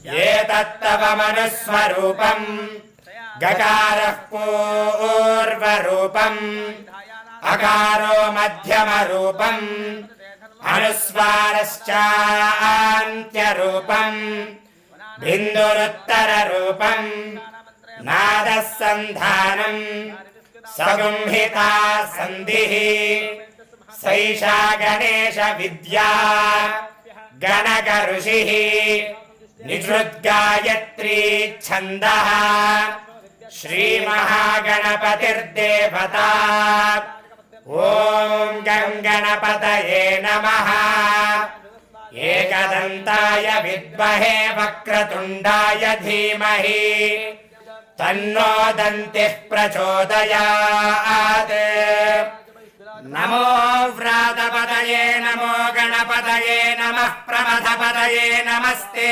एतत्तव मनुस्वरूपम् गकारः पूर्वरूपम् अकारो मध्यमरूपम् अनुस्वारश्चान्त्यरूपम् बिन्दुरुत्तररूपम् नादः सन्धानम् सगुंहिता सन्धिः सैषा गणेश विद्या गणक ऋषिः निषृद्गायत्री छन्दः श्रीमहागणपतिर्देवता ॐ गणपतये नमः एकदन्ताय विद्महे वक्रतुण्डाय धीमहि तन्नो दन्तिः प्रचोदयात् नमो व्रातपतये नमो गणपतये नमः प्रमथपतये नमस्ते।